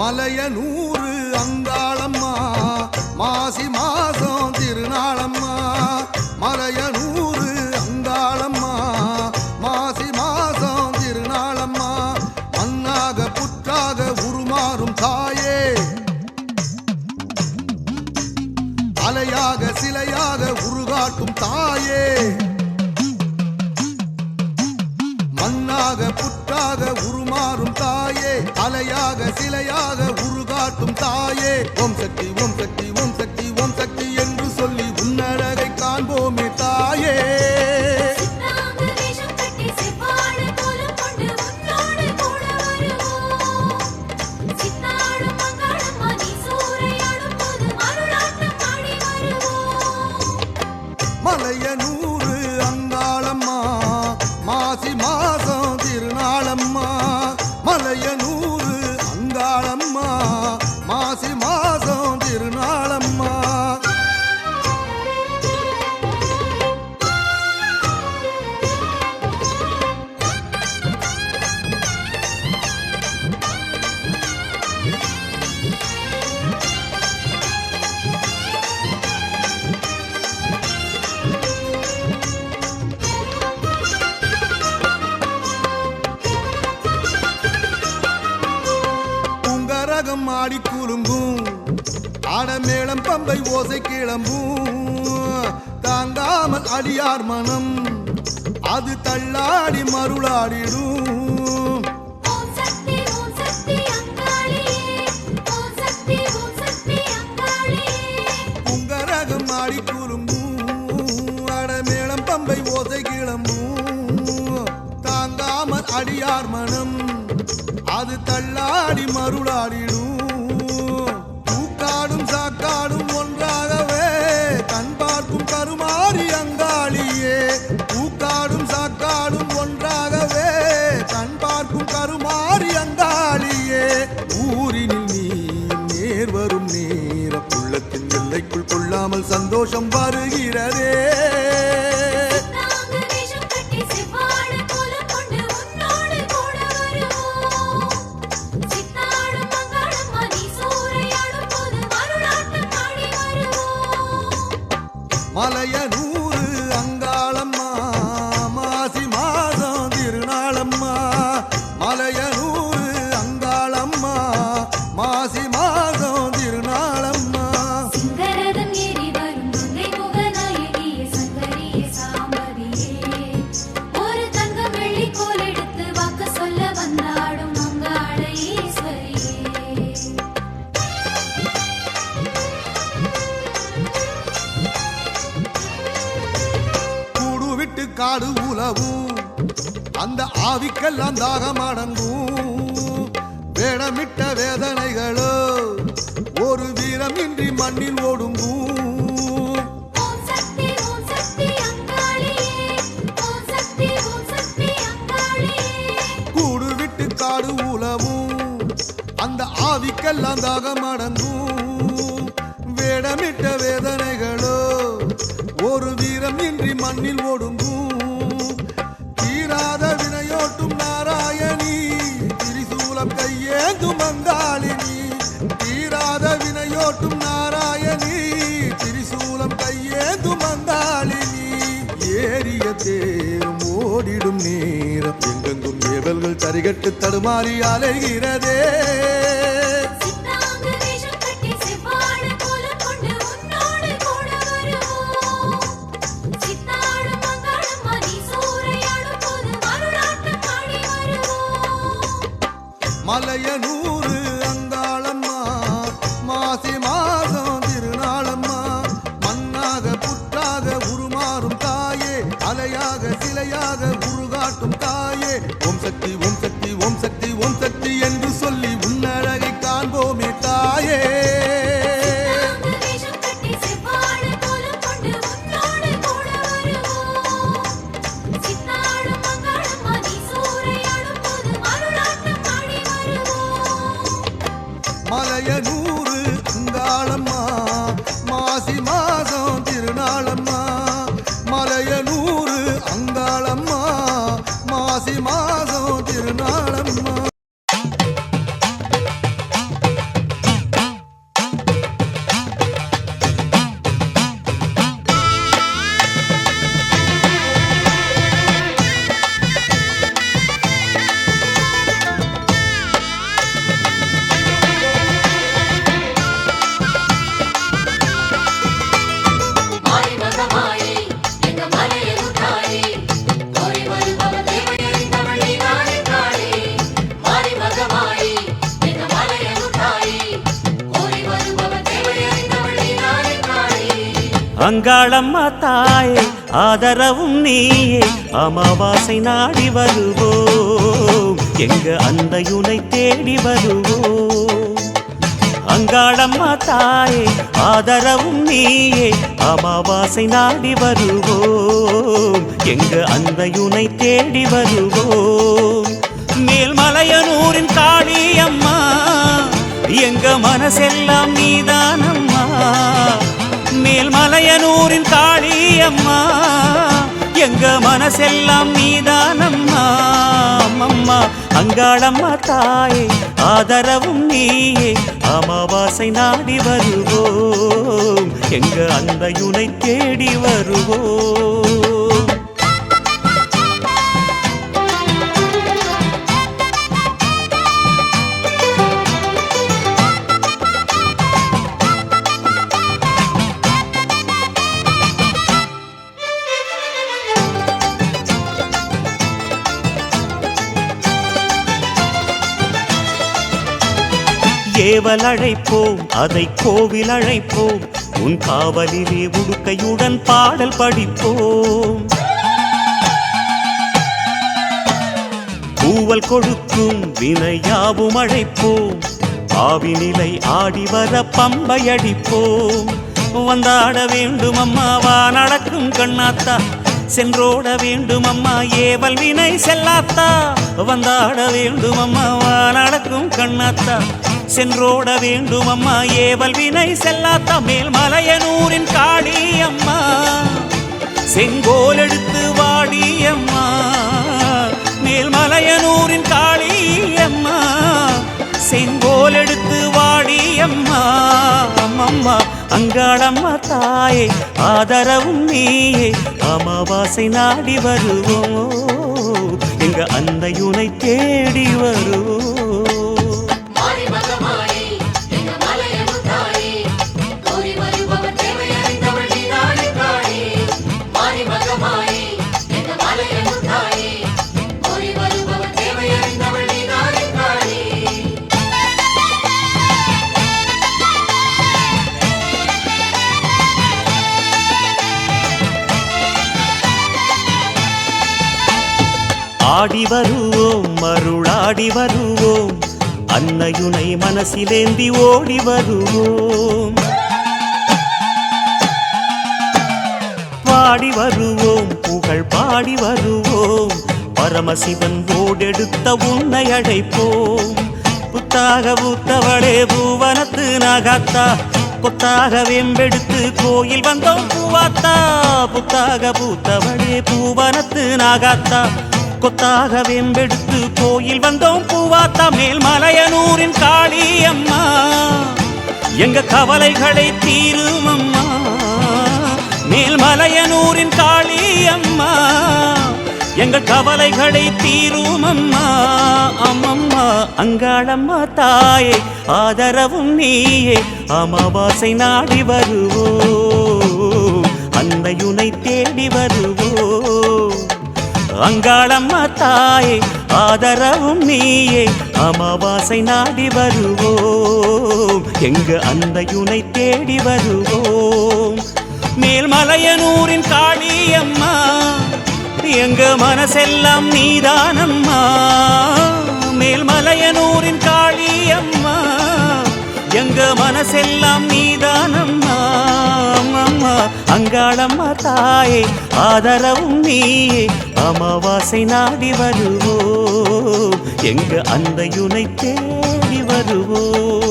மலையனூறு அங்காளம்மா மாசி மாசம் திருநாளம்மா மலையனூறு அங்காளம்மா மாசி மாசம் திருநாளம்மா மண்ணாக புற்றாக உருமாறும் தாயே அலையாக சிலையாக உருகாட்டும் தாயே மண்ணாக புற்றாக உருமாறும் தாயே அலையாக சிலையாக உருகாட்டும் தாயே ஓம் சக்தி ஓம் சக்தி ஓம் சக்தி ஓம் சக்தி என்று சொல்லி உன்னழகை காண்போமே தாயே மலையனூறு அங்காளம்மா மாசி மாசம் திருநாளம்மா மலையனூறு அங்காளம்மா மாசி மாசம் திருநாளம்மா ஆடி கூலுங்கும் ஆடமேளம் பம்பை ஓசை கிளம்பும் தாங்காமல் அடியார் மனம் அது தள்ளாடி மருளாடிடும் புங்கரகம் ஆடி கூலுங்கும் ஆடமேளம் பம்பை ஓசை கிளம்பும் தாங்காமல் அடியார் மனம் அது தள்ளாடி மருளாடிடும் பூக்காடும் சாக்காடும் ஒன்றாகவே கண் பார்க்கும் கருமாறி அங்காளியே பூக்காடும் சாக்காடும் ஒன்றாகவே கண் பார்க்கும் கருமாறி அங்காளியே ஊரினில் நீ நேர் வரும் நேர உள்ளத்தின் எல்லைக்குள் கொள்ளாமல் சந்தோஷம் வருகிறதே மலையனூறு அங்காளம்மா மாசி மாதம் திருநாளம்மா மலையனூறு அங்காளம்மா மாசி மாதம் திருநாளம்மா சிங்கரதம் ஏறி வரும் துங்கை முகநாயகியே சங்கரியே சாம்பவியே ஒரு தங்கம் வெள்ளி கோல் எடுத்து வாக்கு சொல்ல வந்தாடும் அங்காள ஈஸ்வரியே காடு உலவும் அந்த ஆவிக்கெல்லாம் தாகம் அடங்கும் வேடமிட்ட வேதனைகளோ ஒரு வீரமின்றி மண்ணில் ஒடுங்கும் கூடு விட்டு காடு உலவும் அந்த ஆவிக்கெல்லாம் தாகம் அடங்கும் வேடமிட்ட வேதனைகளோ ஒரு வீரம் இன்றி மண்ணில் ஒடுங்கும் தீராத வினையோட்டும் நாராயணி திரிசூலம் கையேந்தும் அங்காளினி தீராத வினையோட்டும் நாராயணி திரிசூலம் கையேந்தும் அங்காளினி ஏறிய தேரும் ஓடிடும் நேரம் எங்கெங்கும் ஏவல்கள் தரிகட்டு தடுமாறி அலைகிறதே மலையனூறு அங்காளம்மா மாசி மாதம் திருநாளம்மா மண்ணாக புற்றாக உருமாறும் தாயே அலையாக சிலையாக உருகாட்டும் தாயே ஓம் சக்தி ஓம் சக்தி ஓம் சக்தி ஓம் சக்தி என்று சொல்லி உன்னழகை காண்போமே தாயே மலையனூறு அங்காளம்மா மாசி மாதம் திருநாளம்மா மலையனூறு அங்காளம்மா மாசி மாதம் திருநாளம்மா அங்காளம்மா தாயே ஆதரவும் நீயே அமாவாசை நாடி வருவோம் எங்க அன்னையுனை தேடி வருவோம் அங்காளம்மா தாயே ஆதரவும் நீயே அமாவாசை நாடி வருவோம் எங்க அன்னையுனை தேடி வருவோம் மேல்மலையனூரின் காளியம்மா எங்க மனசெல்லாம் நீதானம்மா மேல்மலையனூரின் காளியம்மா எங்க மனசெல்லாம் நீதானம்மா அம்மம்மா அங்காளம்மா தாயே ஆதரவும் நீயே அமாவாசை நாடி வருவோம் எங்க அன்னையுனை தேடி வருவோம் ஏவல் அழைப்போம் அதை கோவில் அழைப்போம் உன் காவலிலே உடுக்கையுடன் பாடல் படிப்போம் பூவல் கொடுக்கும் வினையாவும் அழைப்போம் ஆவினிலை ஆடி வர பம்பை அடிப்போம் வந்தாட வேண்டும் அம்மாவா நடக்கும் கண்ணாத்தா சென்றோட வேண்டும் அம்மா ஏவல் வினை செல்லாத்தா வந்தாட வேண்டும் அம்மாவா நடக்கும் கண்ணாத்தா சென்றோட வேண்டும் அம்மா ஏவல் வினை செல்லாத்தா மேல்மலையனூரின் காளியம்மா செங்கோல் எடுத்து வாடியம்மா மேல்மலையனூரின் காளியம்மா செங்கோல் எடுத்து வாடியம்மா அம்மம்மா அங்காளம்மா தாயே ஆதரவும் நீயே அமாவாசை நாடி வருவோம் எங்க அன்னையுனை தேடி வருவோம் ஆடி வருவோம் மருளாடி வருவோம் அன்னையுனை மனசிலேந்தி ஓடி வருவோம் பாடி வருவோம் புகழ் பாடி வருவோம் பரமசிவன் ஓடெடுத்த உன்னை அழைப்போம் புத்தாக பூத்தவளே பூவனத்து நாகாத்தா கொத்தாக வெம்பெடுத்து கோயில் வந்தோம் பூவாத்தா புத்தாக பூத்தவளே பூவனத்து நாகாத்தா கொத்தாக வெம்பெடுத்து கோயில் வந்தோம் பூவாத்தா மேல்மலையனூரின் காளியம்மா எங்க கவலைகளை தீரும் அம்மா மேல்மலையனூரின் காளியம்மா எங்கள் கவலைகளை தீரும் அம்மா அம்மம்மா அங்காளம்மா தாயே ஆதரவும் நீயே அமாவாசை நாடி வருவோம் அன்னையுனை தேடி வருவோம் அங்காளம்மா தாயே ஆதரவும் நீயே அமாவாசை நாடி வருவோம் எங்க அன்னையுனை தேடி வருவோம் மேல்மலையனூரின் காளியம்மா எங்க மனசெல்லாம் நீதானம்மா மேல்மலையனூரின் காளியம்மா எங்க மனசெல்லாம் நீதானம்மா அம்மா அங்காளம்மா தாயே ஆதரவும் நீயே அமாவாசை நாடி வருவோம் எங்க அன்னையுனை தேடி வருவோம்